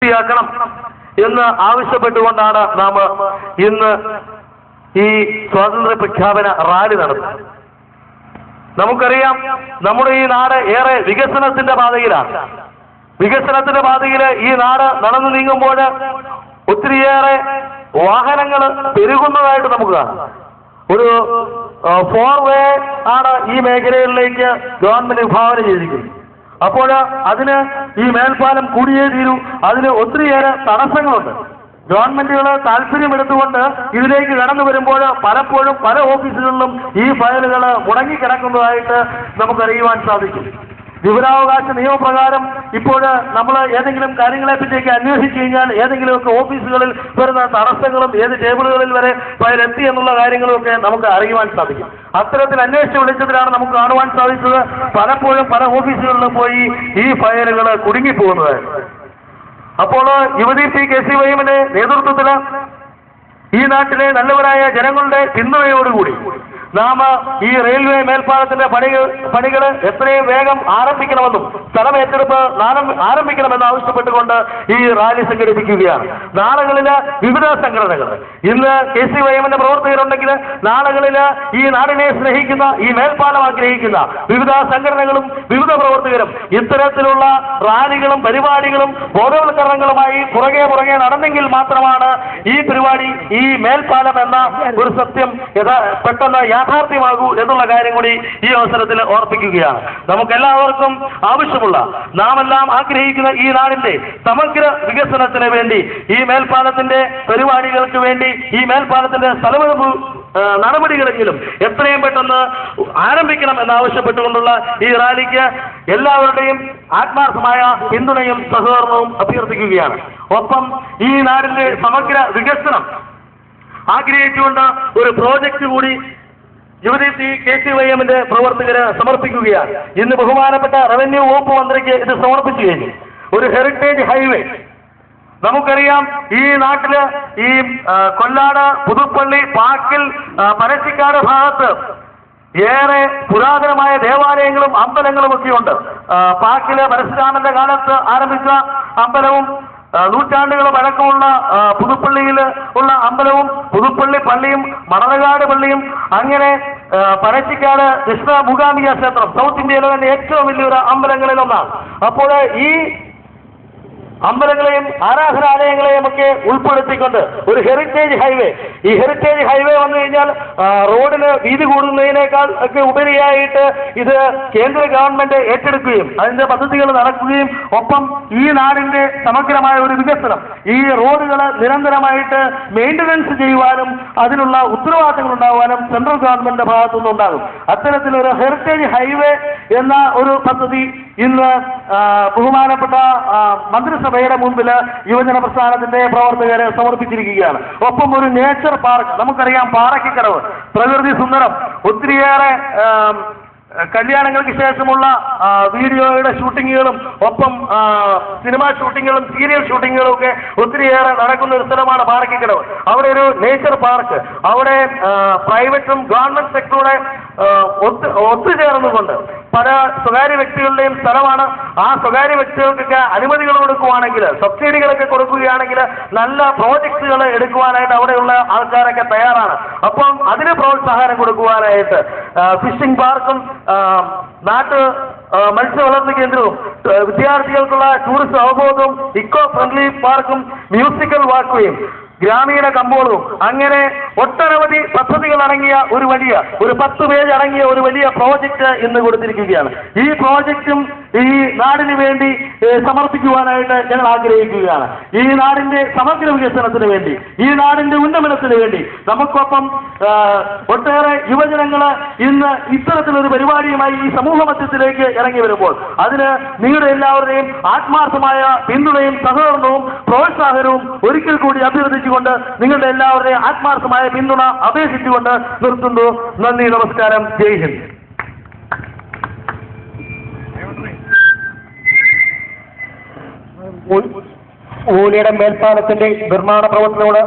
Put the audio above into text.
ാക്കണം എന്ന് ആവശ്യപ്പെട്ടുകൊണ്ടാണ് നാം ഇന്ന് ഈ സ്വാതന്ത്ര്യ പ്രഖ്യാപന റാലി നടത്തുന്നത്. നമുക്കറിയാം, നമ്മുടെ ഈ നാട് ഏറെ വികസനത്തിന്റെ പാതയിലാണ്. വികസനത്തിന്റെ പാതയിൽ ഈ നാട് നടന്നു നീങ്ങുമ്പോൾ ഒത്തിരിയേറെ വാഹനങ്ങൾ പെരുകുന്നതായിട്ട് നമുക്ക് കാണാം. ഒരു 4 വേ ആണ് ഈ മേഖലകളിലേക്ക് ഗവൺമെന്റ് വിഭാവന ചെയ്തിരിക്കുന്നത്. അപ്പോൾ അതിന് ഈ മേൽപ്പാലം കൂടിയേ തീരൂ. അതിന് ഒത്തിരിയേറെ തടസ്സങ്ങളുണ്ട്. ഗവൺമെന്റുകൾ താല്പര്യമെടുത്തുകൊണ്ട് ഇതിലേക്ക് കടന്നു വരുമ്പോൾ പലപ്പോഴും പല ഓഫീസുകളിലും ഈ ഫയലുകൾ മുടങ്ങിക്കിടക്കുന്നതായിട്ട് നമുക്കറിയുവാൻ സാധിക്കും. വിവരാവകാശ നിയമപ്രകാരം ഇപ്പോൾ നമ്മൾ ഏതെങ്കിലും കാര്യങ്ങളെ പറ്റിയൊക്കെ അന്വേഷിച്ചു കഴിഞ്ഞാൽ ഏതെങ്കിലുമൊക്കെ ഓഫീസുകളിൽ വരുന്ന തടസ്സങ്ങളും ഏത് ടേബിളുകളിൽ വരെ ഫയൽ എത്തി എന്നുള്ള കാര്യങ്ങളുമൊക്കെ നമുക്ക് അറിയുവാൻ സാധിക്കും. അത്തരത്തിൽ അന്വേഷിച്ച് വിളിച്ചതിലാണ് നമുക്ക് കാണുവാൻ സാധിച്ചത് പലപ്പോഴും പല ഓഫീസുകളിലും പോയി ഈ ഫയലുകൾ കുടുങ്ങിപ്പോകുന്നതായിരുന്നു. അപ്പോൾ യുവതി പി KCYMന്റെ നേതൃത്വത്തിൽ ഈ നാട്ടിലെ നല്ലവരായ ജനങ്ങളുടെ പിന്തുണയോടുകൂടി നാം ഈ റെയിൽവേ മേൽപ്പാലത്തിന്റെ പണികൾ എത്രയും വേഗം ആരംഭിക്കണമെന്നും സ്ഥലം ഏറ്റെടുപ്പ് ആരംഭിക്കണമെന്ന് ആവശ്യപ്പെട്ടുകൊണ്ട് ഈ റാലി സംഘടിപ്പിക്കുകയാണ്. നാളുകളിൽ വിവിധ സംഘടനകൾ, ഇന്ന് KCYMന്റെ പ്രവർത്തകരുണ്ടെങ്കിൽ നാളുകളിൽ ഈ നാടിനെ സ്നേഹിക്കുന്ന, ഈ മേൽപ്പാലം ആഗ്രഹിക്കുന്ന വിവിധ സംഘടനകളും വിവിധ പ്രവർത്തകരും ഇത്തരത്തിലുള്ള റാലികളും പരിപാടികളും ബോധവൽക്കരണങ്ങളുമായി പുറകെ നടന്നെങ്കിൽ മാത്രമാണ് ഈ പരിപാടി, ഈ മേൽപ്പാലം എന്ന ഒരു സത്യം പെട്ടെന്ന് യാഥാർത്ഥ്യമാകൂ എന്നുള്ള കാര്യം കൂടി ഈ അവസരത്തിൽ ഓർപ്പിക്കുകയാണ്. നമുക്കെല്ലാവർക്കും ആവശ്യമുള്ള, നാം എല്ലാം ആഗ്രഹിക്കുന്ന ഈ നാടിന്റെ സമഗ്ര വികസനത്തിന് വേണ്ടി, ഈ മേൽപ്പാലത്തിന്റെ പരിപാടികൾക്ക് വേണ്ടി, ഈ മേൽപ്പാലത്തിന്റെ സ്ഥലമെടുപ്പ് നടപടികളെങ്കിലും എത്രയും പെട്ടെന്ന് ആരംഭിക്കണം എന്നാവശ്യപ്പെട്ടുകൊണ്ടുള്ള ഈ റാലിക്ക് എല്ലാവരുടെയും ആത്മാർത്ഥമായ പിന്തുണയും സഹകരണവും അഭ്യർത്ഥിക്കുകയാണ്. ഒപ്പം ഈ നാടിന്റെ സമഗ്ര വികസനം ആഗ്രഹിച്ചുകൊണ്ട് ഒരു പ്രോജക്റ്റ് കൂടി യുവതി KCYMന്റെ പ്രവർത്തകര് സമർപ്പിക്കുകയാണ്. ഇന്ന് ബഹുമാനപ്പെട്ട റവന്യൂ വകുപ്പ് മന്ത്രിക്ക് ഇത് സമർപ്പിച്ചു കഴിഞ്ഞു. ഒരു ഹെറിറ്റേജ് ഹൈവേ. നമുക്കറിയാം, ഈ നാട്ടില് ഈ കൊല്ലാട്, പുതുപ്പള്ളി, പാക്കിൽ, പനച്ചിക്കാട് ഭാഗത്ത് ഏറെ പുരാതനമായ ദേവാലയങ്ങളും അമ്പലങ്ങളും ഒക്കെയുണ്ട്. പാക്കില് പരശുരാമന്റെ കാലത്ത് ആരംഭിച്ച അമ്പലവും നൂറ്റാണ്ടുകൾ പഴക്കമുള്ള പുതുപ്പള്ളിയിൽ ഉള്ള അമ്പലവും, പുതുപ്പള്ളി പള്ളിയും, മണർകാട് പള്ളിയും, അങ്ങനെ പനച്ചിക്കാട് കൃഷ്ണ മൂകാംബിക ക്ഷേത്രം സൗത്ത് ഇന്ത്യയിലെ തന്നെ ഏറ്റവും വലിയൊരു അമ്പലങ്ങളിലൊന്നാണ്. അപ്പോൾ ഈ അമ്പലങ്ങളെയും ആരാധനാലയങ്ങളെയും ഒക്കെ ഉൾപ്പെടുത്തിക്കൊണ്ട് ഒരു ഹെറിറ്റേജ് ഹൈവേ, ഈ ഹെറിറ്റേജ് ഹൈവേ വന്നു കഴിഞ്ഞാൽ റോഡിന് വീതി കൂടുന്നതിനേക്കാൾ ഒക്കെ ഉപരിയായിട്ട് ഇത് കേന്ദ്ര ഗവൺമെന്റ് ഏറ്റെടുക്കുകയും അതിന്റെ പദ്ധതികൾ നടക്കുകയും ഒപ്പം ഈ നാടിന്റെ സമഗ്രമായ ഒരു വികസനം, ഈ റോഡുകൾ നിരന്തരമായിട്ട് മെയിൻ്റനൻസ് ചെയ്യുവാനും അതിനുള്ള ഉത്തരവാദിത്തങ്ങൾ ഉണ്ടാകുവാനും സെൻട്രൽ ഗവൺമെന്റിന്റെ ഭാഗത്തുനിന്നുണ്ടാകും. അത്തരത്തിലൊരു ഹെറിറ്റേജ് ഹൈവേ എന്ന ഒരു പദ്ധതി ഇന്ന് ബഹുമാനപ്പെട്ട മന്ത്രിസഭയുടെ മുൻപിൽ യുവജന പ്രസ്ഥാനത്തിന്റെ പ്രവർത്തകരെ സമർപ്പിച്ചിരിക്കുകയാണ്. ഒപ്പം ഒരു നേച്ചർ പാർക്ക്. നമുക്കറിയാം, പാറയ്ക്കടവ് പ്രകൃതി സുന്ദരം, ഒത്തിരിയേറെ കല്യാണങ്ങൾക്ക് ശേഷമുള്ള വീഡിയോയുടെ ഷൂട്ടിങ്ങുകളും ഒപ്പം സിനിമാ ഷൂട്ടിങ്ങുകളും സീരിയൽ ഷൂട്ടിങ്ങുകളും ഒക്കെ ഒത്തിരിയേറെ നടക്കുന്ന ഒരു സ്ഥലമാണ് പാറയ്ക്കടവ്. അവിടെ ഒരു നേച്ചർ പാർക്ക്, അവിടെ പ്രൈവറ്റും ഗവൺമെന്റ് സെക്ടറുടെ ഒത്തുചേർന്നുകൊണ്ട് പല സ്വകാര്യ വ്യക്തികളുടെയും സ്ഥലമാണ്. ആ സ്വകാര്യ വ്യക്തികൾക്കൊക്കെ അനുമതികൾ കൊടുക്കുകയാണെങ്കിൽ, സബ്സിഡികളൊക്കെ കൊടുക്കുകയാണെങ്കിൽ നല്ല പ്രോജക്റ്റുകൾ എടുക്കുവാനായിട്ട് അവിടെയുള്ള ആൾക്കാരൊക്കെ തയ്യാറാണ്. അപ്പം അതിന് പ്രോത്സാഹനം കൊടുക്കുവാനായിട്ട് ഫിഷിംഗ് പാർക്കും മത്സ്യവളർത്തൽ കേന്ദ്രവും വിദ്യാർത്ഥികൾക്കുള്ള ടൂറിസ്റ്റ് അവബോധവും ഇക്കോ ഫ്രണ്ട്ലി പാർക്കും മ്യൂസിക്കൽ വാക്വേയും ഗ്രാമീണ കമ്പോളവും അങ്ങനെ ഒട്ടനവധി പദ്ധതികൾ അടങ്ങിയ ഒരു 10 പേജ് അടങ്ങിയ ഒരു വലിയ പ്രോജക്റ്റ് ഇന്ന് കൊടുത്തിരിക്കുകയാണ്. ഈ പ്രോജക്റ്റും ഈ നാടിന് വേണ്ടി സമർപ്പിക്കുവാനായിട്ട് ഞങ്ങൾ ആഗ്രഹിക്കുകയാണ്. ഈ നാടിന്റെ സമഗ്ര വികസനത്തിന് വേണ്ടി, ഈ നാടിന്റെ ഉന്നമനത്തിന് വേണ്ടി നമുക്കൊപ്പം ഒട്ടേറെ യുവജനങ്ങൾ ഇന്ന് ഇത്തരത്തിലൊരു പരിപാടിയുമായി ഈ സമൂഹ മധ്യത്തിലേക്ക് ഇറങ്ങി വരുമ്പോൾ അതിന് നിങ്ങളുടെ എല്ലാവരുടെയും ആത്മാർത്ഥമായ പിന്തുണയും സഹകരണവും പ്രോത്സാഹനവും ഒരിക്കൽ കൂടി അഭ്യർത്ഥിച്ചുകൊണ്ട് നിങ്ങളുടെ എല്ലാവരുടെയും ആത്മാർത്ഥമായ പിന്തുണ അപേക്ഷിച്ചുകൊണ്ട് നിർത്തുന്നു. നന്ദി, നമസ്കാരം, ജയ് ഹിന്ദ്. ഊലിയുടെ മേൽപ്പാലത്തിന്റെ നിർമ്മാണ പ്രവർത്തനത്തോട്